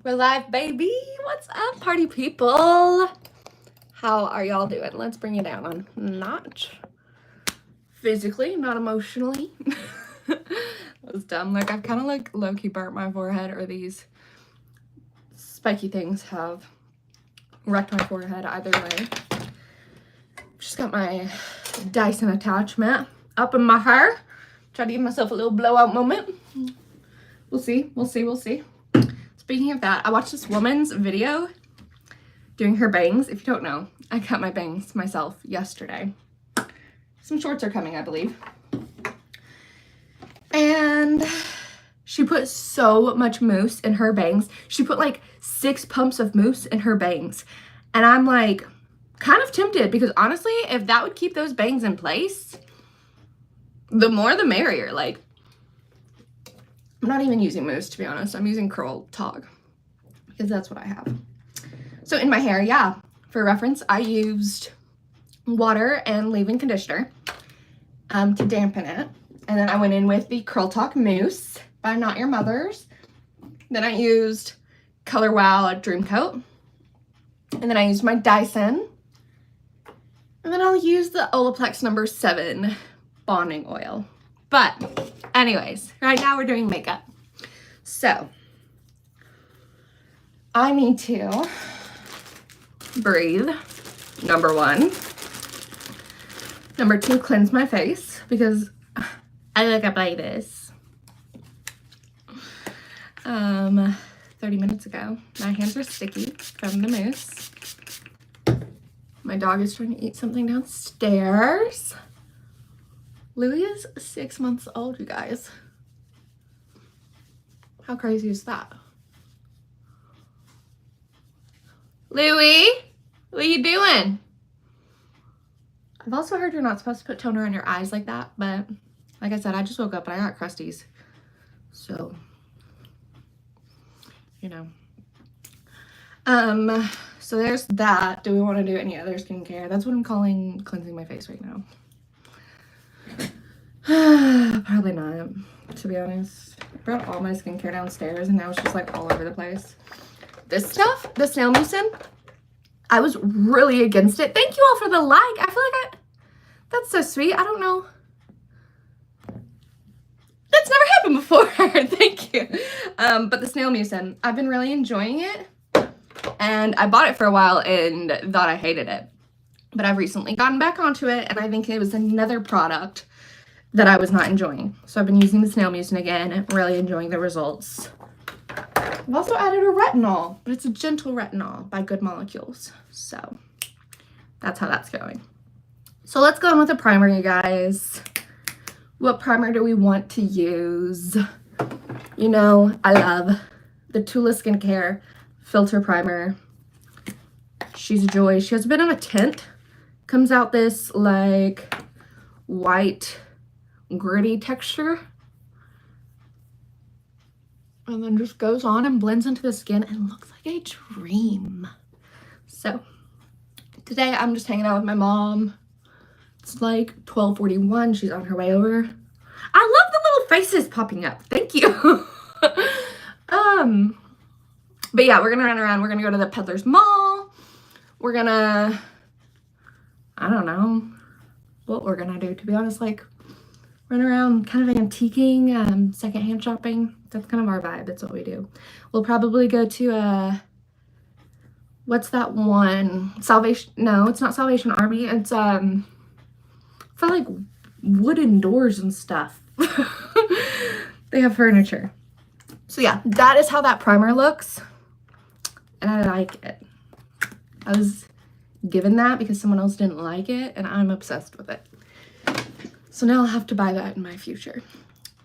We're live, baby. What's up, party people? How are y'all doing? Let's bring it down on notch. Physically, not emotionally. That was dumb. Like, I've kind of like low-key burnt my forehead, or these spiky things have wrecked my forehead either way. Just got my Dyson attachment up in my hair. Try to give myself a little blowout moment. We'll see. We'll see. We'll see. Speaking of that, I watched this woman's video doing her bangs. If you don't know, I cut my bangs myself yesterday. Some shorts are coming, I believe. And she put so much mousse in her bangs. She put like 6 pumps of mousse in her bangs. And I'm like kind of tempted, because honestly, if that would keep those bangs in place, the more the merrier. Like, I'm not even using mousse, to be honest. I'm using curl tog, because that's what I have. So in my hair, yeah, for reference, I used water and leave-in conditioner to dampen it. And then I went in with the Curl Talk Mousse by Not Your Mother's. Then I used Color Wow Dream Coat. And then I used my Dyson. And then I'll use the Olaplex No. 7 bonding oil. But anyways, right now we're doing makeup. So I need to breathe, number 1. Number 2, cleanse my face, because I wake up like this. 30 minutes ago. My hands are sticky from the mousse. My dog is trying to eat something downstairs. Louie is 6 months old, you guys. How crazy is that? Louie, what are you doing? I've also heard you're not supposed to put toner on your eyes like that, but like I said, I just woke up and I got crusties. So, you know. So there's that. Do we want to do any other skincare? That's what I'm calling cleansing my face right now. Probably not, to be honest. I brought all my skincare downstairs and now it's just like all over the place. This stuff, the snail mucin, I was really against it. Thank you all for the like. I feel like that's so sweet. I don't know. That's never happened before. Thank you. But the snail mucin, I've been really enjoying it. And I bought it for a while and thought I hated it. But I've recently gotten back onto it, and I think it was another product that I was not enjoying. So I've been using the snail mucin again and really enjoying the results. I've also added a retinol, but it's a gentle retinol by Good Molecules. So that's how that's going. So let's go on with a primer, you guys. What primer do we want to use? You know, I love the Tula Skincare Filter Primer. She's a joy. She has a bit of a tint. Comes out this like white gritty texture, and then just goes on and blends into the skin and looks like a dream. So today I'm just hanging out with my mom. It's like 12:41. She's on her way over. I love the little faces popping up. Thank you. But yeah, we're gonna run around. We're gonna go to the Peddler's Mall. We're gonna, I don't know what we're gonna do, to be honest. Like, run around kind of antiquing, secondhand shopping. That's kind of our vibe. That's what we do. We'll probably go to what's that one? Salvation? No, it's not Salvation Army. It's for like wooden doors and stuff. They have furniture. So yeah, that is how that primer looks, and I like it. I was given that because someone else didn't like it, and I'm obsessed with it. So now I'll have to buy that in my future.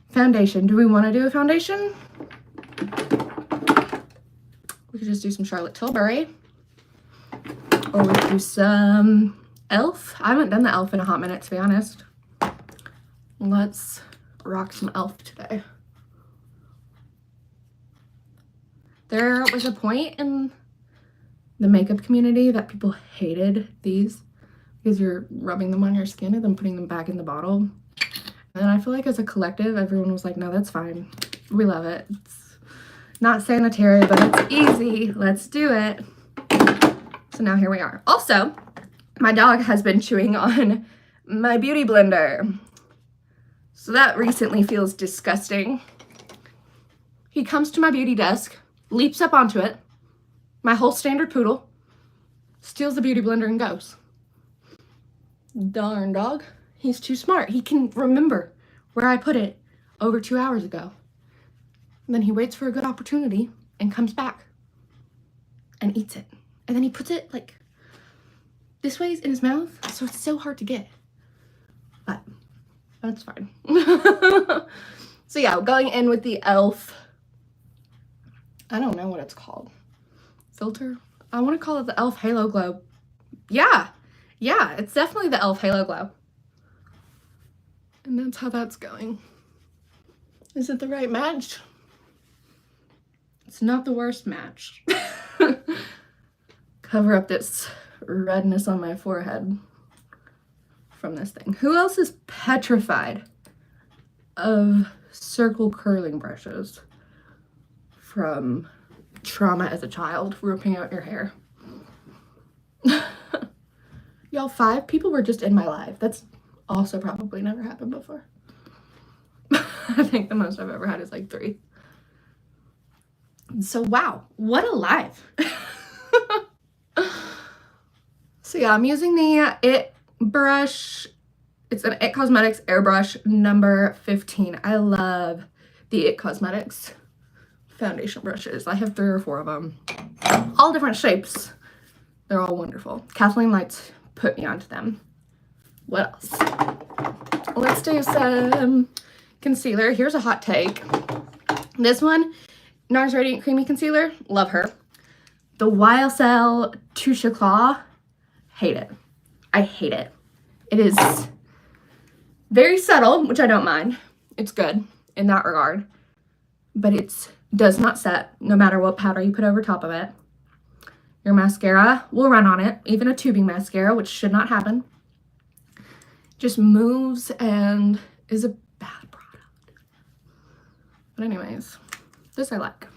Foundation. Do we want to do a foundation? We could just do some Charlotte Tilbury. Or we could do some e.l.f. I haven't done the e.l.f. in a hot minute, to be honest. Let's rock some e.l.f. today. There was a point in the makeup community that people hated these because you're rubbing them on your skin and then putting them back in the bottle. And I feel like as a collective, everyone was like, no, that's fine. We love it. Not sanitary, but it's easy. Let's do it. So now here we are. Also, my dog has been chewing on my beauty blender. So that recently feels disgusting. He comes to my beauty desk, leaps up onto it, my whole standard poodle, steals the beauty blender and goes. Darn dog. He's too smart. He can remember where I put it over 2 hours ago. And then he waits for a good opportunity and comes back and eats it. And then he puts it like this way in his mouth, so it's so hard to get. But that's fine. So yeah, going in with the e.l.f. I don't know what it's called. Filter? I want to call it the e.l.f. Halo Glow. Yeah, it's definitely the e.l.f. Halo Glow. And that's how that's going. Is it the right match? It's not the worst match. Cover up this redness on my forehead from this thing. Who else is petrified of circle curling brushes from trauma as a child, ripping out your hair? Y'all, 5 people were just in my life. That's also probably never happened before. I think the most I've ever had is like 3. So wow, what a life. So yeah, I'm using the IT brush. It's an IT Cosmetics airbrush number 15. I love the IT Cosmetics foundation brushes. I have 3 or 4 of them, all different shapes. They're all wonderful. Kathleen Lights put me onto them. What else? Let's do some concealer. Here's a hot take. This one, NARS Radiant Creamy Concealer. Love her. The YSL Touche Éclat. Hate it. I hate it. It is very subtle, which I don't mind. It's good in that regard. But it does not set, no matter what powder you put over top of it. Your mascara will run on it, even a tubing mascara, which should not happen. Just moves and is a bad product. But anyways, this I like.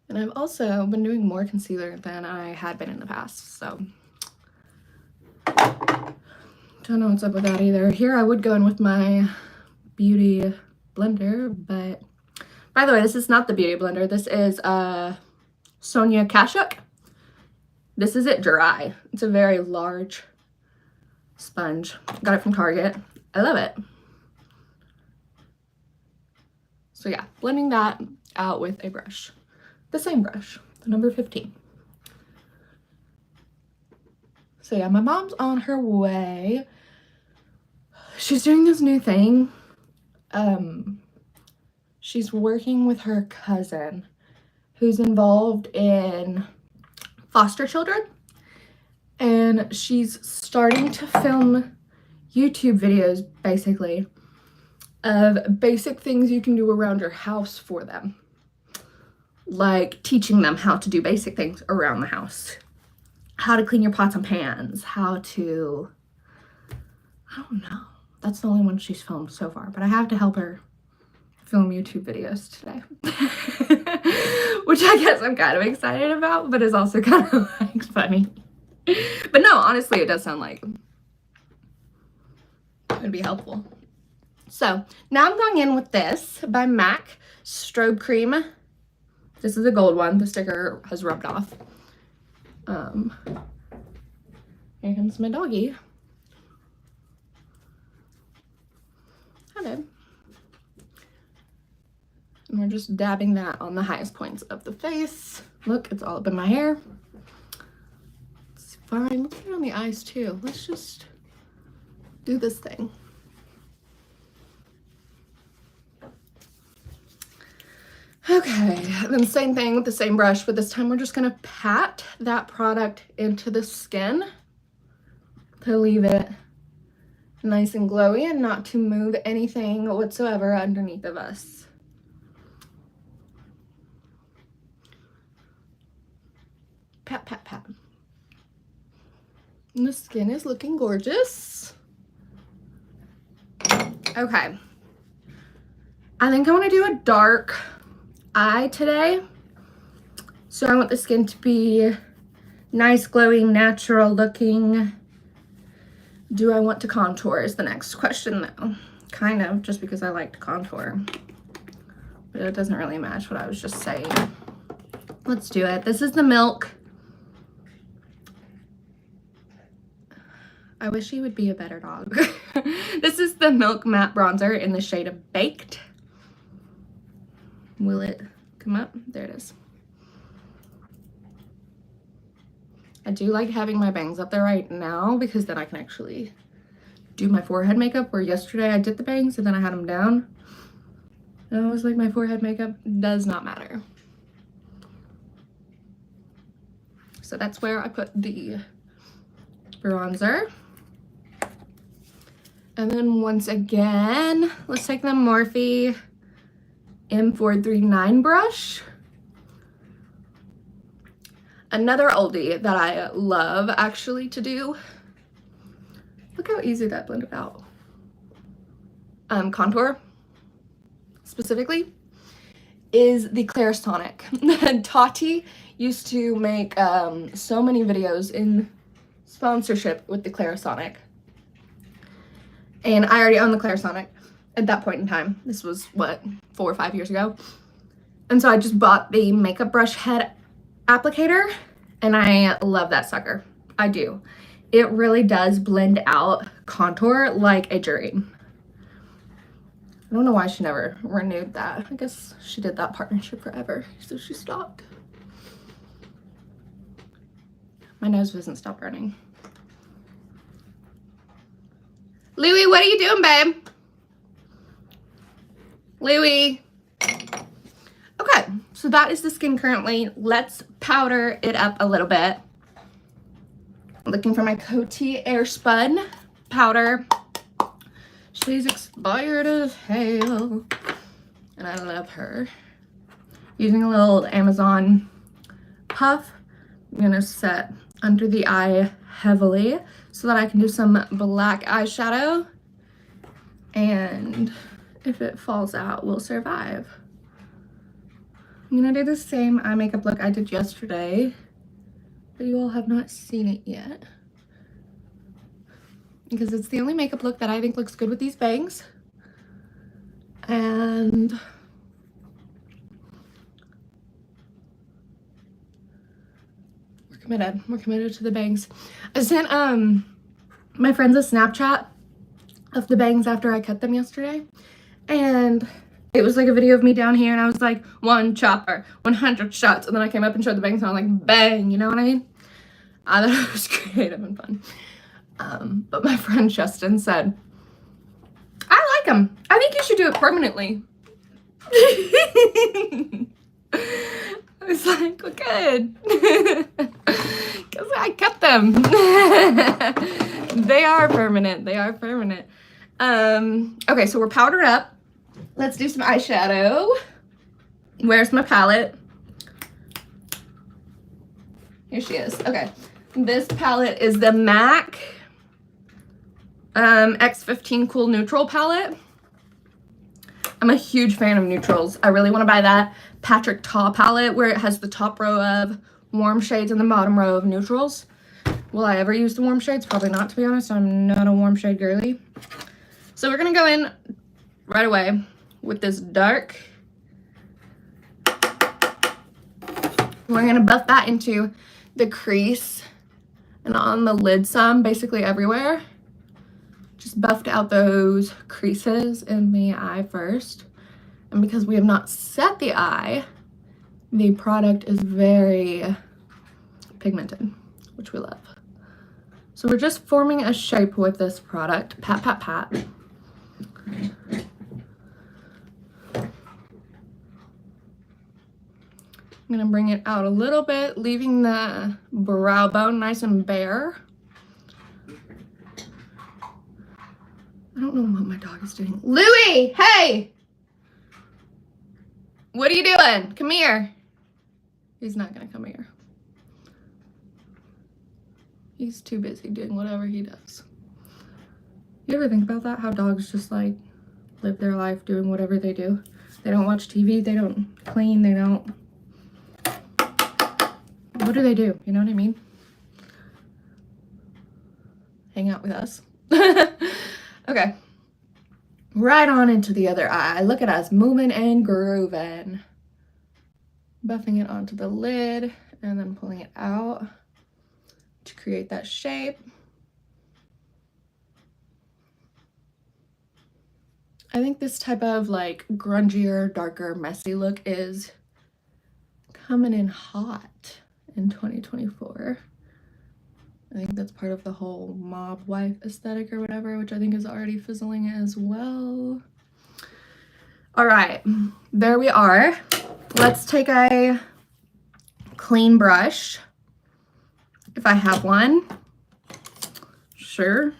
And I've also been doing more concealer than I had been in the past, so don't know what's up with that either. Here I would go in with my beauty blender, but by the way, this is not the beauty blender. This is Sonia Kashuk. This is it dry. It's a very large sponge. Got it from Target. I love it. So yeah, blending that out with a brush. The same brush, the number 15. So yeah, my mom's on her way. She's doing this new thing. She's working with her cousin who's involved in foster children. And she's starting to film YouTube videos, basically, of basic things you can do around your house for them. Like teaching them how to do basic things around the house. How to clean your pots and pans. How to... I don't know. That's the only one she's filmed so far. But I have to help her film YouTube videos today. Which I guess I'm kind of excited about, but is also kind of like funny. But no, honestly, it does sound like it would be helpful. So now I'm going in with this by MAC Strobe Cream. This is a gold one. The sticker has rubbed off. Here comes my doggy. Hi, babe. And we're just dabbing that on the highest points of the face. Look, it's all up in my hair. It's fine. Let's put it on the eyes too. Let's just do this thing. Okay, then same thing with the same brush, but this time we're just gonna pat that product into the skin to leave it nice and glowy and not to move anything whatsoever underneath of us. Pat, pat, pat. And the skin is looking gorgeous. Okay. I think I want to do a dark eye today. So I want the skin to be nice, glowing, natural looking. Do I want to contour is the next question though. Kind of, just because I like to contour. But it doesn't really match what I was just saying. Let's do it. This is the Milk. I wish he would be a better dog. This is the Milk Matte Bronzer in the shade of Baked. Will it come up? There it is. I do like having my bangs up there right now because then I can actually do my forehead makeup, where yesterday I did the bangs and then I had them down. And I was like, my forehead makeup does not matter. So that's where I put the bronzer. And then once again, let's take the Morphe M439 brush. Another oldie that I love actually to do. Look how easy that blended out. Contour specifically is the Clarisonic. Tati used to make so many videos in sponsorship with the Clarisonic. And I already owned the Clarisonic at that point in time. This was, what, 4 or 5 years ago? And so I just bought the makeup brush head applicator, and I love that sucker. I do. It really does blend out contour like a dream. I don't know why she never renewed that. I guess she did that partnership forever, so she stopped. My nose doesn't stop running. Louie, what are you doing, babe? Louie. Okay, so that is the skin currently. Let's powder it up a little bit. Looking for my Coty Airspun powder. She's expired as hell, and I love her. Using a little Amazon puff, I'm gonna set under the eye heavily so that I can do some black eyeshadow, and if it falls out, we'll survive. I'm gonna do the same eye makeup look I did yesterday, but you all have not seen it yet, because it's the only makeup look that I think looks good with these bangs. And we're committed to the bangs. I sent my friends a Snapchat of the bangs after I cut them yesterday, and it was like a video of me down here, and I was like, 1 chopper, 100 shots, and then I came up and showed the bangs, and I was like, bang, you know what I mean? I thought it was creative and fun. But my friend Justin said, I like them. I think you should do it permanently. I was like, well, good. Because I cut them. They are permanent. They are permanent. Okay, so we're powdered up. Let's do some eyeshadow. Where's my palette? Here she is. Okay. This palette is the MAC X15 Cool Neutral palette. I'm a huge fan of neutrals. I really want to buy that Patrick Ta palette where it has the top row of warm shades and the bottom row of neutrals. Will I ever use the warm shades? Probably not, to be honest. I'm not a warm shade girly. So we're going to go in right away with this dark. We're going to buff that into the crease and on the lid some, basically everywhere. Just buffed out those creases in the eye first. And because we have not set the eye, the product is very pigmented, which we love. So we're just forming a shape with this product. Pat, pat, pat. I'm gonna bring it out a little bit, leaving the brow bone nice and bare. I don't know what my dog is doing. Louie, hey! What are you doing? Come here. He's not gonna come here. He's too busy doing whatever he does. You ever think about that? How dogs just like live their life doing whatever they do? They don't watch TV. They don't clean. They don't. What do they do? You know what I mean? Hang out with us. Okay. Right on into the other eye. Look at us moving and grooving. Buffing it onto the lid and then pulling it out to create that shape. I think this type of like grungier, darker, messy look is coming in hot in 2024. I think that's part of the whole mob wife aesthetic or whatever, which I think is already fizzling as well. All right, there we are. Let's take a clean brush, if I have one. Sure.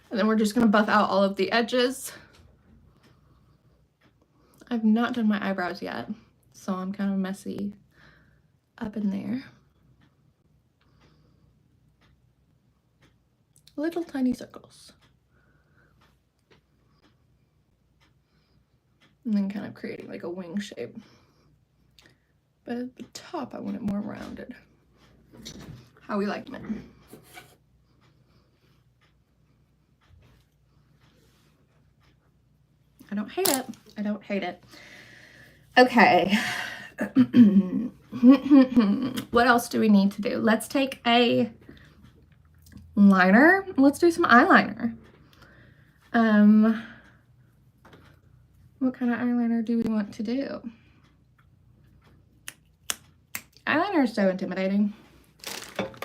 And then we're just gonna buff out all of the edges. I've not done my eyebrows yet, so I'm kind of messy up in there. Little tiny circles. And then kind of creating like a wing shape. But at the top, I want it more rounded. How we like it. I don't hate it. I don't hate it. Okay. What else do we need to do? Let's take a liner. Let's do some eyeliner. What kind of eyeliner do we want to do? Eyeliner is so intimidating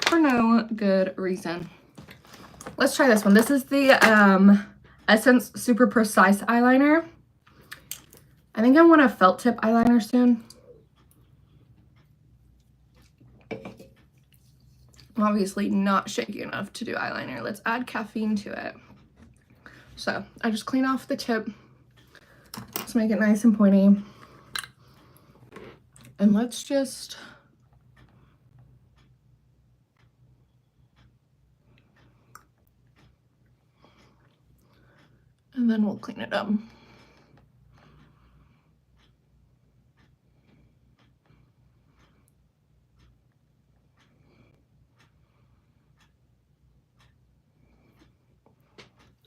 for no good reason. Let's try this one. This is the Essence Super Precise eyeliner. I think I want a felt tip eyeliner soon. I'm obviously not shaky enough to do eyeliner. Let's add caffeine to it. So I just clean off the tip. Let's make it nice and pointy. And let's just and then we'll clean it up.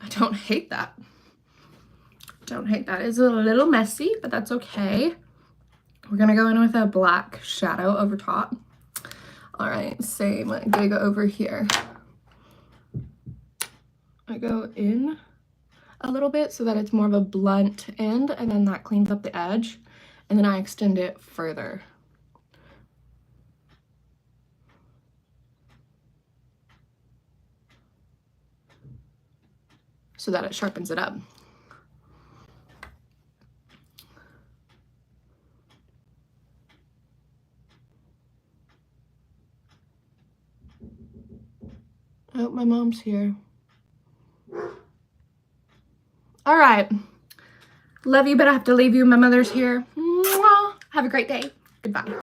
I don't hate that. Don't hate that. It's a little messy, but that's okay. We're gonna go in with a black shadow over top. All right, same gig over here. I go in a little bit so that it's more of a blunt end, and then that cleans up the edge, and then I extend it further. So that it sharpens it up. Oh, my mom's here. All right. Love you, but I have to leave you. My mother's here. Mwah. Have a great day. Goodbye.